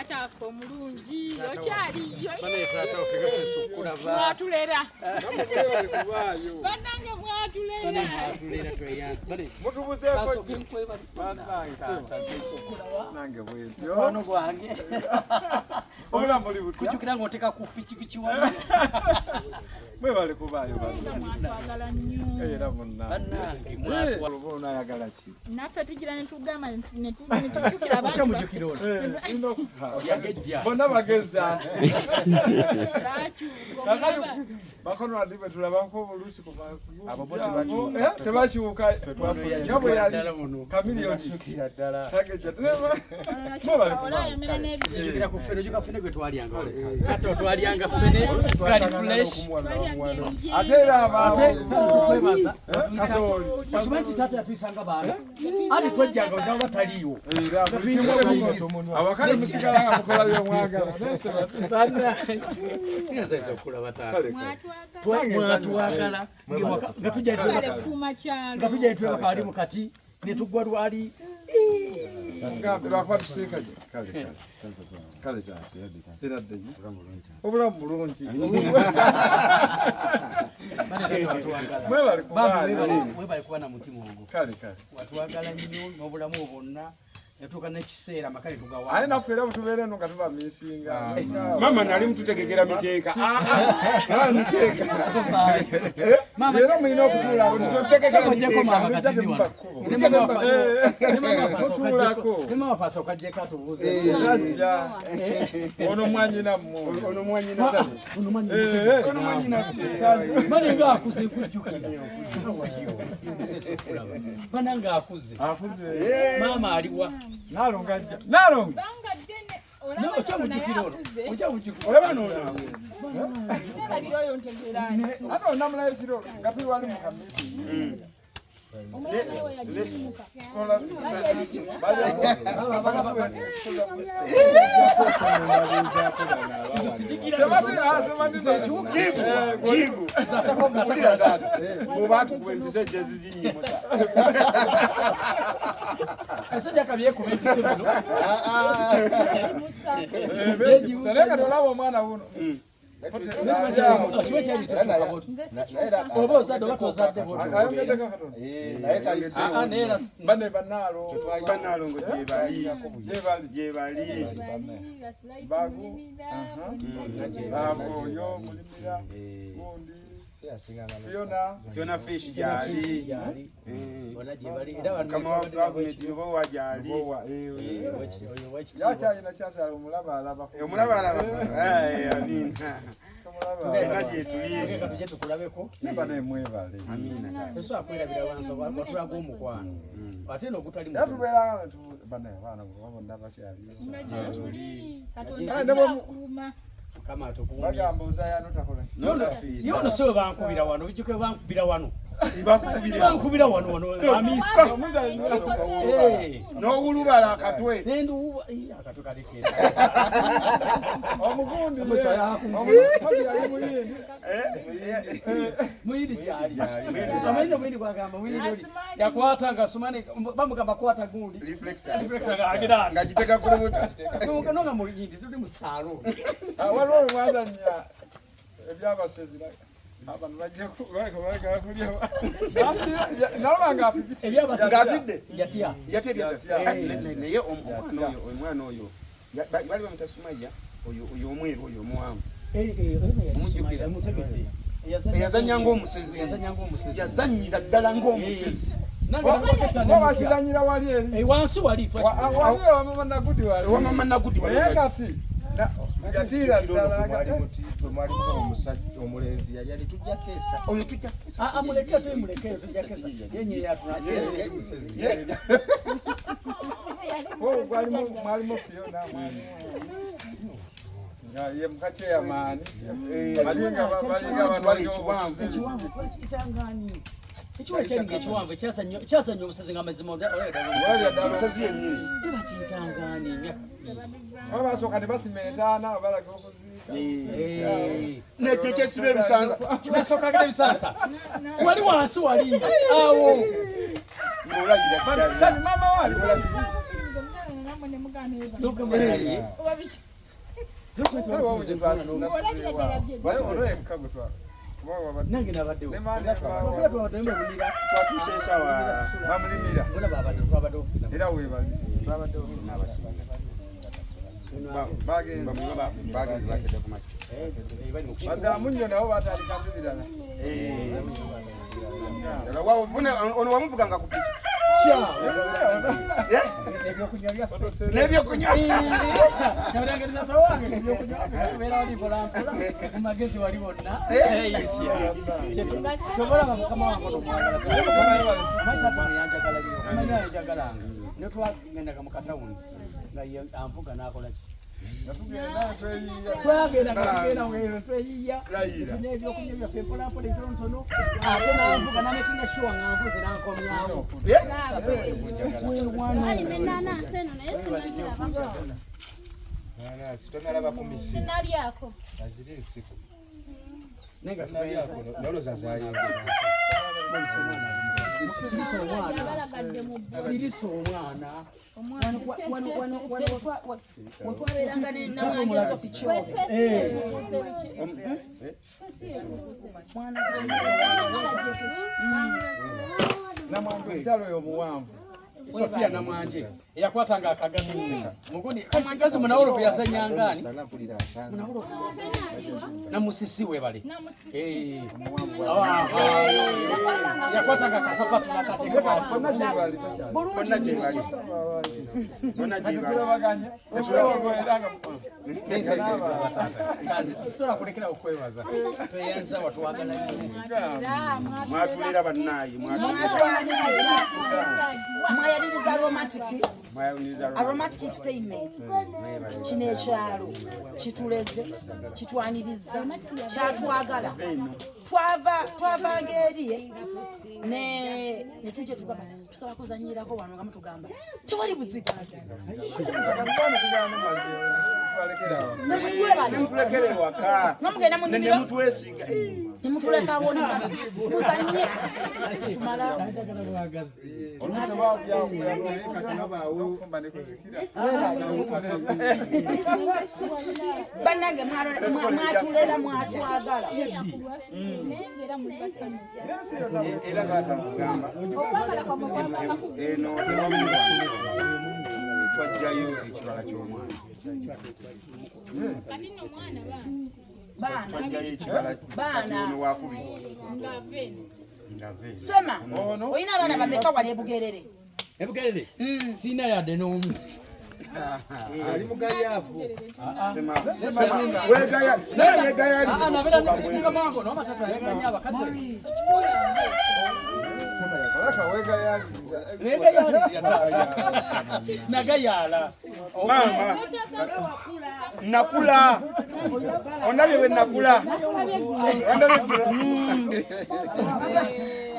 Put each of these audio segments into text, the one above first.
Atafo mulungi okyaliyo tata ofika sesukula mwatulera banange mwatulera tweyanze mutubuzeeko nange bwetyo ono gwange obulamu oli butya kujjukira ng'oteka ku pikipiki wano mwebale kubaayo mwatwagala nnyo era bannange oba onayagala ki naffe tugira netugamba netujjukira okyamujjukira ono yagejja bonna bageza bakyuka bakono adi bwe tulabako obuluusi abo bo tebakyuka. tebakyuka nga bwe yali kamiliyoni tageja olayamera n'ebizibu kujjukira ku ffene ojuka ffene gwe twalyanga kati otwalyanga ffene gali fresh twalyanga enje ate era ate abaawo tukwebaza okimanyi nti taata yatuyisanga baana ati twejjanga onaba bataliiwo era buli kimu abakale musigala nga mukola byomwagala ngezaisa okulaba taata mwatwagala mwatwagala nga tujja kumakyalo nga tujja netwebaka wali mu kati netugwa lwali lwakwatuseeka kale eraddeyi obulamu bulungi mwebale kubaayo mwebale kuba na mutima ogwo kale watwagala nnyo n'obulamu bwonna yatuuka n'ekiseera amakale tugawa ate naffe era butubeera eno nga tuba misinga mama nali mututegekera mikeeka mikeeka era mulina okutuula ojeko mama katindi wano mutuulako ne mama paasa okajjeko atubuuze ajja ono mwanyina mmwe ono mwanyina mane nga akuze nkujjukira bana nga akuze maama aliwa nalonga ajja nalonga banga ddene okyamujjukira ono okyamujjukira olaba noona olabira oyo ntegeerani ate onamulayo kiro nga tuli wali mu kamiti omwana nawe yagimuka bwebatukuba empisa ejezi zinyimusa esajja kabyekuba empiso bino naye kati olaba omwana wuno oba ozadde oba tozadde ayongeddeko katono bane banaalo banalongo gyebali bago oyo mulimira gundi fiona fish gyali kama wafunetibowa gyali yakyalina kyakyala omulaba alaba amina ena gyetuliye tujje tukulabeko banemwebale tosobola kwerabira wansi watulaga omukwano ate n'ogutali era tubeeranga abaana bonna bakyaliyo mukama atukuumye bagamba ozayano takola ye ono siwe bankubira wano bijjuke bankubira wano bankubira wano amisi n'owulubala akatwe nenduwuba akatwe kalekera omugundi muyindi gyali amayini omuyindi gwagamba muyindi yakwata nga sumani bamugamba kwata gundi nga giteka ku lubuto nonga muyindi tuli mu saalo waliwo olwazanya ebyabasezira abantu bajja kulya nalobanga afibiti ngatidde yatya naye omwana oyo bali bamuta Sumaya oyo omweru oyo omuwanvu eyazanya ng'omusezi yazanyira ddala ng'omusezi wakizanyira wali eri wansi wali ewamama nagudi naye kati yatiira ddala mwali omusajja omulenzi yali ali tujja keesa oyo tujja keesa muleke tuyimuleke tujja kesa yenye yatunajye musezi mwalimu Fiona ye mukati eyamaani ekiwa ekyalinga ekiwanvu kyasanya omusezi nga mazima omusezi yennyini bakiyitangani basooka ne basima entaana balaga okuziika nejjo kyesiba ebisanza kibasookagira ebisansa wali wansi wali awo ng'olabira ddala mama wali nange nabaddewo twatuuse esawa bamulimira era weebali bagenzi bakedde ku makya bazamunyo nabo batandika zibirala ono wamuvuganga ku piki n'ebyokunywa magezi wali bonna tobolaba mukama wangeyanjagalanga netwagendaga mu katawuni nga anvuga nakolaki twagenda tweyiya nebyokunywa byaffe mpolampola entonotono ate nanvuga namekinga shuwa nga nvuze nankomyawo sitonalaba ku misi aziri nsiku noloza zayinga sirisa omwana otwaberanga namwanje Sophie Chove namwanje omukyalo oyo omuwanvu Sofia namwanje eyakwatanga akagami mugundi kazi munawolo yasanyangani namusisiwe bali yakwatanga kasapatu nakateka sola kulekera okwebaza toyanza watwagala mwatulira bannayi mwayaliriza aromatic entertainment kino ekyalo kituleze kitwaniriza kyatwagala twavanga eri netujja tugamba tusaba kuzanyirako wano nga mutugamba tewali buzibu nemutulekere ewaka nemutwesinga nemutuleka woni muzanye tumala bannange mwatulera mwatwagala era gatamugamba eno twajjayo ekibala ky'omwana twajjayo ekibala katono wakubiri sema oyina abaana bameka wali ebugerere sina yadde n'omu ali mugayaavu wegayaliamango nomatata yaganya abakazi nagayala mama nakula ondabye bwe nakula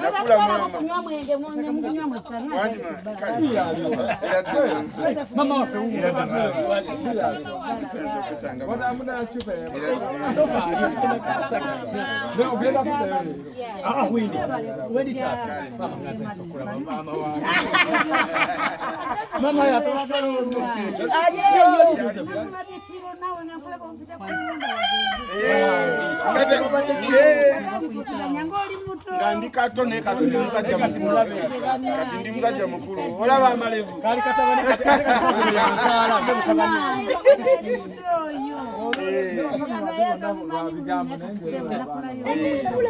nakula mama waffe wendi tata mama ngandi kato ne kati ndi musajja mukulu kati ndi musajja mukulu olaba amalevu kali katabani kati kasabira nsala se mutabani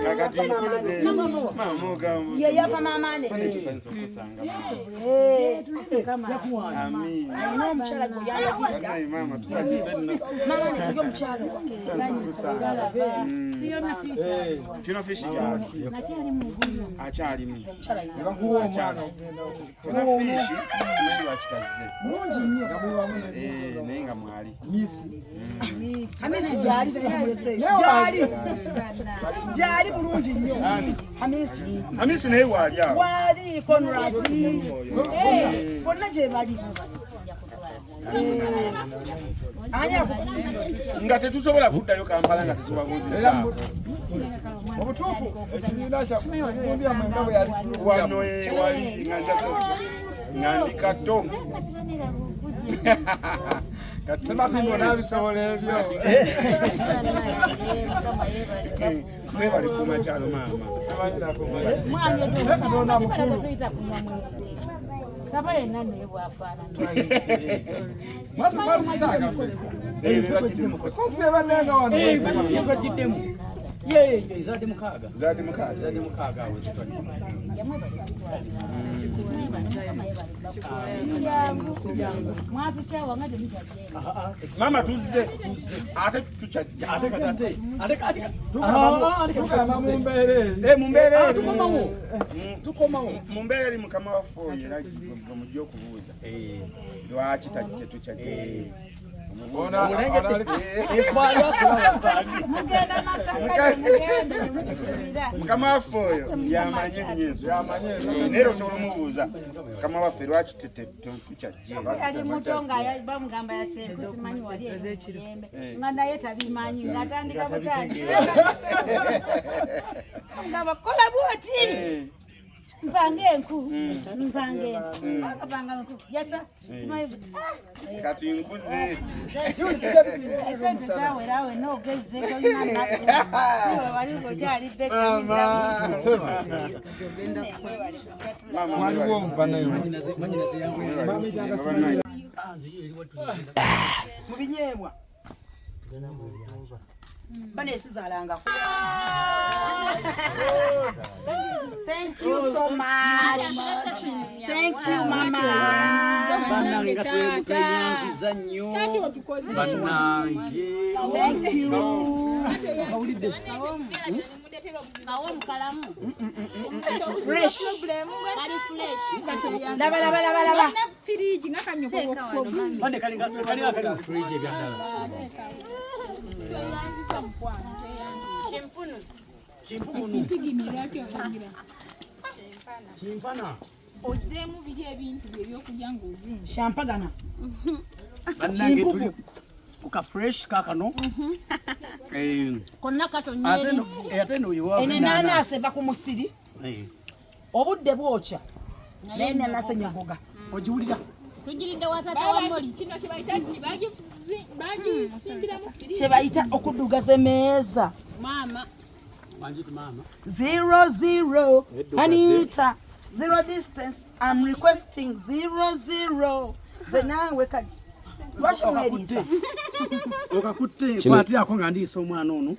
kakati nkulize mama ogambo ye yapa mamane tusanso kusanga amin no mchala goyala gidi mama tusanso nno mama ne tujyo mchala fino fishi jali achali mu mchala achali fino fishi simanyi bakitaze mungi nnyo naye mwali Hamisi jali tumulese jali bulungi nnyo Hamisi naye wali awo wali Conrad bonna gye bali nga tetusobola kuddayo Kampala nga tetubabuuzizza obutuufu ekibiina kyakumbya mwenda bwe yali wano wali nga njase nga ndi kato Kati Sematimbo nabisobola ebyo. Mwebale ku makyalo mama. Semanyira ku Mwana ndio tuita kunywa mwezi. Kaba yena ne bwafaanana. Mwana saga. Kose banene ono. Kiddemu. Ye zade mukaaga. Zadi mukaaga. Zade mukaaga awo zitwa. Mwatuchawa ngade mujja. Mama tuze. Ate tuchajja. Ate. Mumbere. Mumbere. Tukomawo. Mumbere mukama wafo era mujjo kubuuza. Lwaki tajje tuchajja. Ona Mugenda Masaka mugenda. Mukama waffe oyo yamanye nnyo. Nero osobola omubuuza. Mukama waffe lwaki tukyajje. Ali muto nga bamugamba yasembe simanyi wali ekiyembe. Nga naye tabimanyi ng'atandika butandika. Ngaba kola bwoti. Mpange enku. Akapanga enku. Yasa. Kati nkuze. Esente zawerawe n'ogezze tolina nakku. Siwe wali ng'okyali beki. waliwo omufanayo. Mu binyeebwa. Bane esizalanga. Thank you so much. Thank you mama. Bannange nga tweyanziza nnyo. Bannange. Thank you. Kawo mukalamu. Fresh. Kali fresh. Laba. Firiji ngakanyoko kofu. Bande kali mu fridge ebyandala. Chimpana. Ozemu biri ebintu ebyokulya ng'ozungu. Champagana. Bannange tuli kuka fresh kakano. Konna katonyeri. Ate no yiwa. Enanasi eva ku musiri. Obudde bwokya. N'enanasi enyogoga. Ojiwulira. Tujiridde watata wa Morris. Kino kye bayita bagisimbiramu firiji. Kye bayita okuddugaza emeeza. Mama. Manjitu mama. 00 Anita 0 distance. I'm requesting 00. Zenawe kaji. Lwaki mwerisa? Okakutte kwati ako nga ndiisa omwana ono.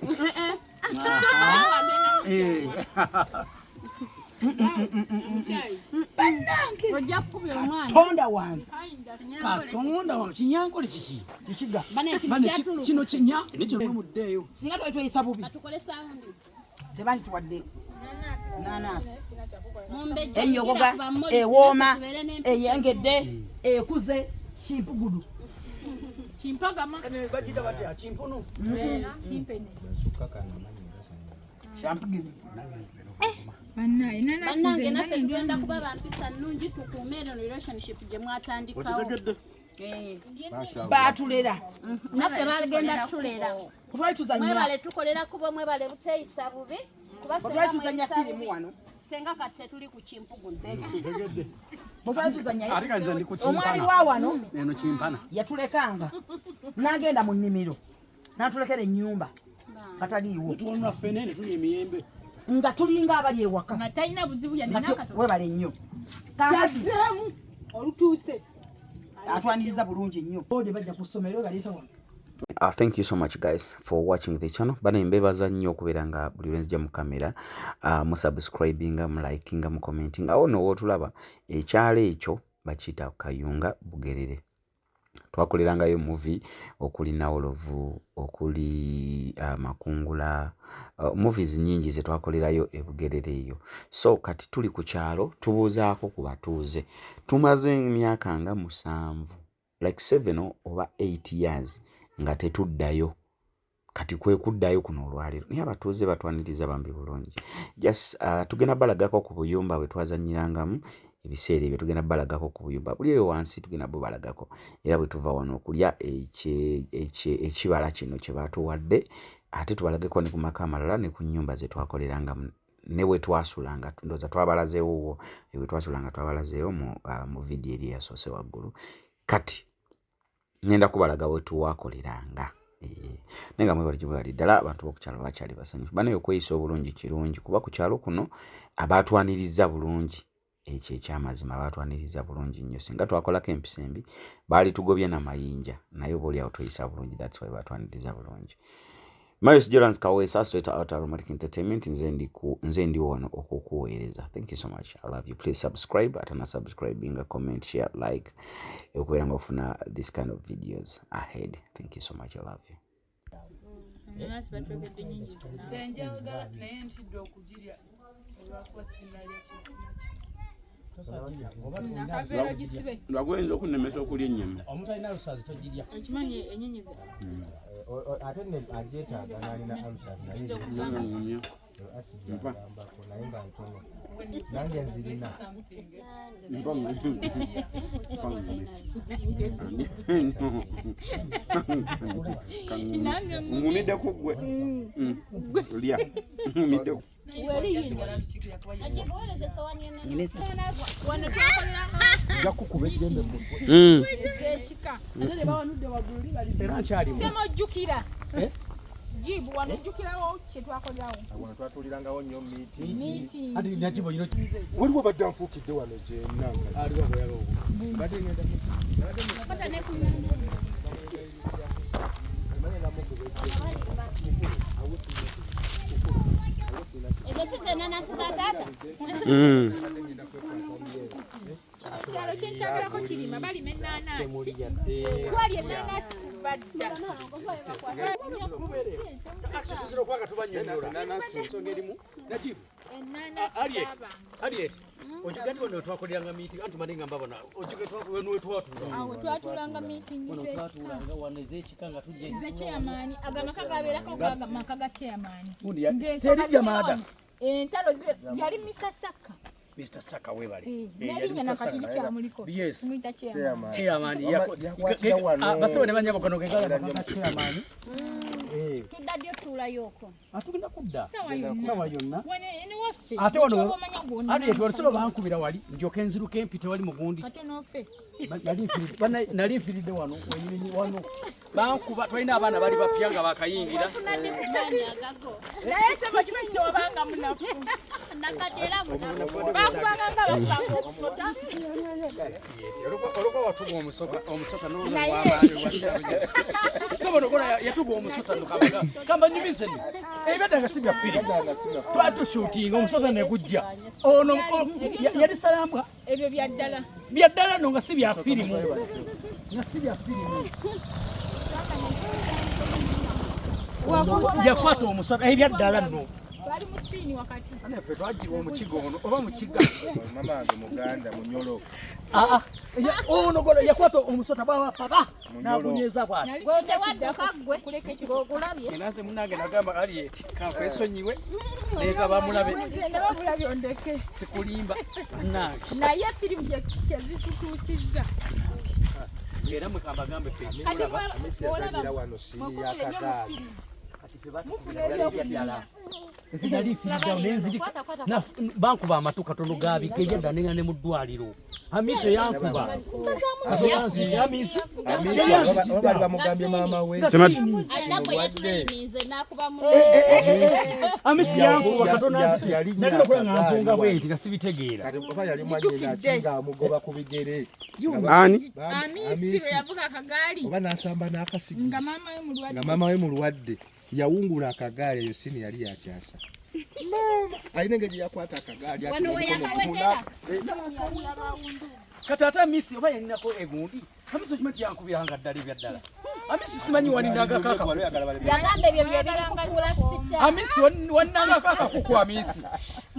Bannange. Ojja kukubya omwana. Tonda wange. Katonda wa kinyankole kiki? Kikiga. Bane Kino kinya nekyo muddeeyo. Singa tweyisa bubi. tukole saundi. Tebandi tuwadde. Nanasi. Mumbeje. Enyogoga. Ewooma. Eyengedde. Ekuze. Kimpugudu. Chimpagama. Bagita batya chimpunu. Chimpene. Champugini. Bannange naffe tugenda kuba bampisa nnungi tukuume eno relationship gye mwatandikawo. Baatulera. Naffe bagenda tulera. Twali tuzannya. Mwebale tukolera kubo mwebale buteeyisa bubi. Twali tuzannya firimu wano. Senga kate tuli ku Chimpugunu. Twali tuzannya. Ate kanza ndi ku chimpana. Omwali wa wano Eno chimpana. yatulekanga. N'agenda mu nnimiro. N'atulekera ennyumba. Kataliiwo. Tuwona ffenene tuli emiyembe. Nga tulinga abali ewaka. Nga talina buzibu ya nenakato. Webale nnyo. Kyazeemu olutuuse. Atwaniriza bulungi nnyo. Bode bajja ku ssomero baleeta wano. Thank you so much guys for watching the channel. Bana mbebaza nnyo okubeera nga buli lwenzija mu kamera mu subscribinga mu likinga mu commenting awo no wotulaba ekyalo ekyo bakiyita Kayunga Bugerere. Twakolerangayo movie okuli Nawolovu okuli Makungula movies nyingi ze twakolerayo e Bugerere eyo. So kati tuli ku kyalo tubuuzaako ku batuuze. Tumaze emyaka nga 7 like 7 oba 8 years nga tetuddayo. Kati kwe kuddayo kuno olwaliro. Niye abatuuze batwaniriza bambi bulungi. Just tugenda balagako ku buyumba bwe twazanyirangamu ebiseera ebyo tugenda balagako ku buyumba. Buli eyo wansi tugenda balagako. Era bwe tuva wano okulya ekibala kino kye batuwadde ate tubalageko ne ku maka amalala ne ku nnyumba ze twakolerangamu ne bwe twasulanga ndoza twabalazeewo ewe twasulanga twabalazeewo mu video eri yasoose waggulu. Kati ngenda kubalaga bwe tuwakoleranga nenga mwebali ddala abantu b'okukyalo bakyali basanyufu banayo okweyisa obulungi kirungi kuba ku kyalo kuno abaatwaniriza bulungi ekyo ekyamazima abaatwaniriza bulungi nnyo singa twakolako empisa embi baali tugobye n'amayinja naye oba oliawo tweyisa bulungi that's why baatwaniriza bulungi. Marius Jorans Kawesa straight out Aromatic Entertainment nze ndi wano okukuweereza. Thank you so much. I love you. Please subscribe atana subscribing, comment, share, like okubeera nga ofuna this kind of videos ahead. Thank you so much. I love you. Lwagwenza okunemesa okulya ennyama. Omuntu alina lusazi togirya. Okimanyi ennyinyi ze. Ate ne ajeetaaga n'alina alusas naye asidi agambako naye nga ntono nange nzirina. Nkumiddeko gwe. Lya. Nkumiddeko. Semojjukira jibu wanojjukirawo kyetwakolerawo twatulirangawo nnyo miti ati nakibo ino waliwo badde nfuukidde wano gyenanga aliwo bweyala kyalo kyenkyagalako kirima balima ennaanasi twali ennaanasi kuva dda twakoleranga meeting anti malinga mbabona awo twatulanga meeting z'ekika chairman agamaka gabeerako gamaka ga chairman entalo yali Mr. Saka. Mr. Saka webale. Nalinya nakati kyamuliko. Yes. Mwita chairman. Chairman basawo ne banyabo kano kegala chairman. Tudadde tulayoko. Atugenda kudda. Sawa yonna. Wene waffe. Ate wano. Ate twalisoba bankubira wali njoke nziruke empite wali mugundi. Ate nofe. Nali nfiridde wano wenyini wano. Bankuba twalina abaana bali bapyanga bakayingira. Naye sema kimanyi wabanga munafu. Nakatera munafu. Bakubanga okusota. Olwo watuga omusoka n'ono w'amaani sobola okola yatuga omusota kamba nnyumizeni ebadde nga si byafiri twatushutinga omusota ne gujja ono yali salambwa ebyo byaddala no nga si byafirimu yakwata omusota ebyaddala nno twali musiini wakati anaffe twagirwa omukiga ono oba mukiga mama wange muganda munyolo ono gola yakwata omusota bwapapa nakunyweza bwati naze munange nagamba Aliet kankwesonyiwe leeta bamulabe sikulimba nange naye firimu kyezitutuusizza era mwekambagambe olaba wano siri yakagaali bankuba amatu katono gabi kejadda nenga ne mu ddwaliro Amiso yankuba bamugambye maama we Amisi yankuba katono nagenda kulanga mpunga bwenti nasibitegeera oba yali mwanyina akinga amugoba ku bigere ani Amisi yavuga akagaali oba nasamba n'akasigizi nga maama we mulwadde yawungula akagaali eyo sini yali yakyasa alina engeri yakwata akagaali katata Amisi oba yalinako egundi Amisi okimanyi yankubiranga ddala ebyaddala Amisi simanyi waninaga kaka yagamba ebyo bye biri kufuula sita Amisi waninaga kaka kuku Amisi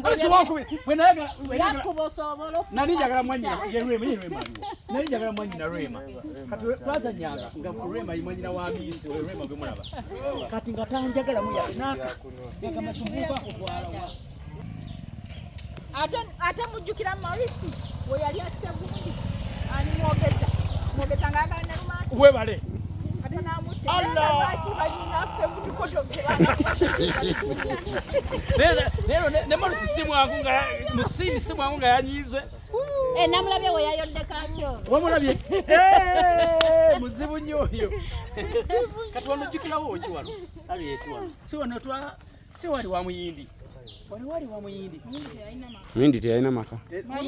Amisi wankubira yakuba osobola ofuna nali njagala mwanyina nali njagala mwanyina Rema kati twazanyanga nga Rema mwanyina wa Amisi Rema gwe mulaba kati nga tanjagala muyalinaka ngamatumbuka okutwala ate mujjukira Marisi we yali asse gundi ani mwogeza ng'agana Rumasi webale ate n'amutta Allah naffe lero ne Marisi simu wangu nga yanyize namulabye we yayodde kakyo wamulabye muzibu nnyo oyo. Kati wano jjukirawo ki wano? Ali eti wano. Si wano si wali wa Muyindi. Wali wa Muyindi. Muyindi teyalina maka.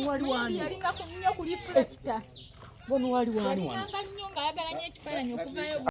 Wali wani. Yalinga nnyo ku reflector. Bono wali wani wano. Yalinga nnyo ng'ayagala nnyo ekifaananyi okuvayo